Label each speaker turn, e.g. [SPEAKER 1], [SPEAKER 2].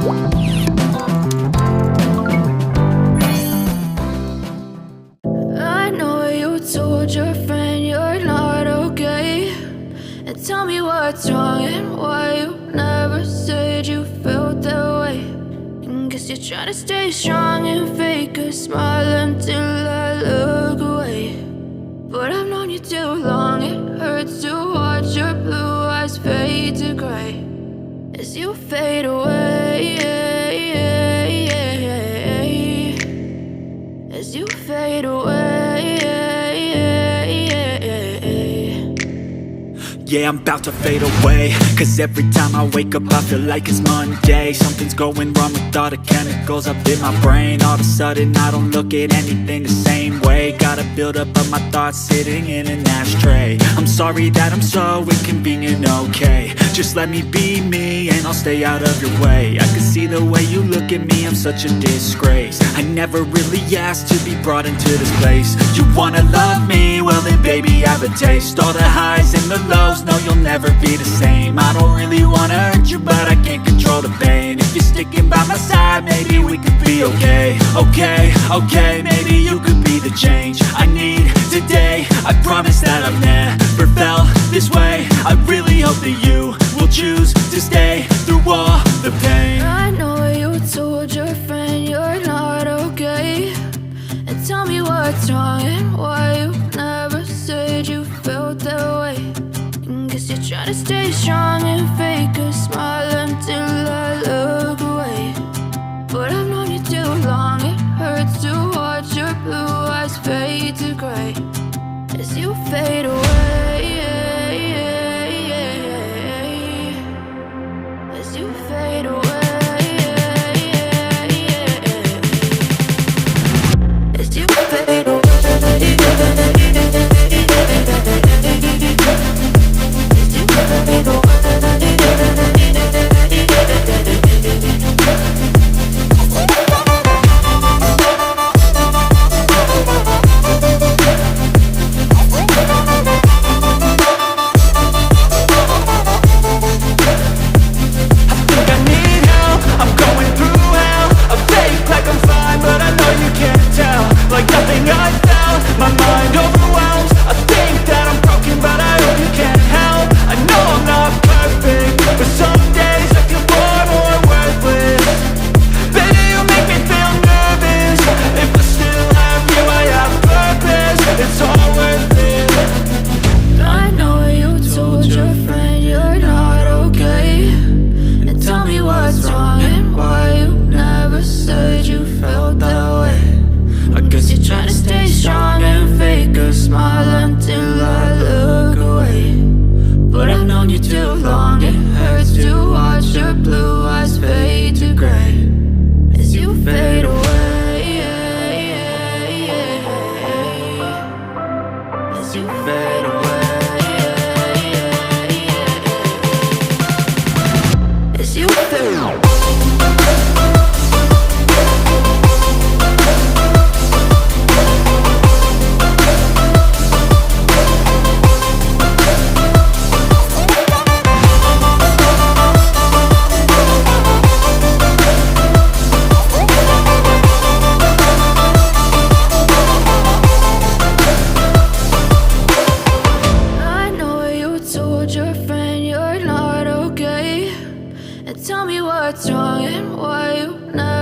[SPEAKER 1] I know you told your friend you're not okay, and tell me what's wrong and why you never said you felt that way. And guess you're trying to stay strong and fake a smile until I look away. But I've known you too long, it hurts to watch your blue eyes fade to gray as you fade away, as you fade away.
[SPEAKER 2] Yeah, I'm about to fade away, cause every time I wake up I feel like it's Monday. Something's going wrong with all the chemicals up in my brain. All of a sudden I don't look at anything the same way. Gotta build up of my thoughts sitting in an ashtray. I'm sorry that I'm so inconvenient, okay. Just let me be me and I'll stay out of your way. I can see the way you look at me, I'm such a disgrace. I never really asked to be brought into this place. You wanna love me? Well then baby have a taste. All the highs and the lows, no you'll never be the same. I don't really wanna hurt you but I can't control the pain. If you're sticking by my side, maybe we could be okay. Okay, maybe you could be the change I need today. I promise that I've never felt this way. I really hope that you will choose to stay through all the pain.
[SPEAKER 1] I know you told your friend you're not okay, and tell me what's wrong and why you never said you felt that way. And guess you're trying to stay strong and fake a smile until I look away. But I've known you too long, it hurts to watch your blue eyes fade to gray as you fade away, as you fade away, as you fade away. Tell me what's wrong and why you never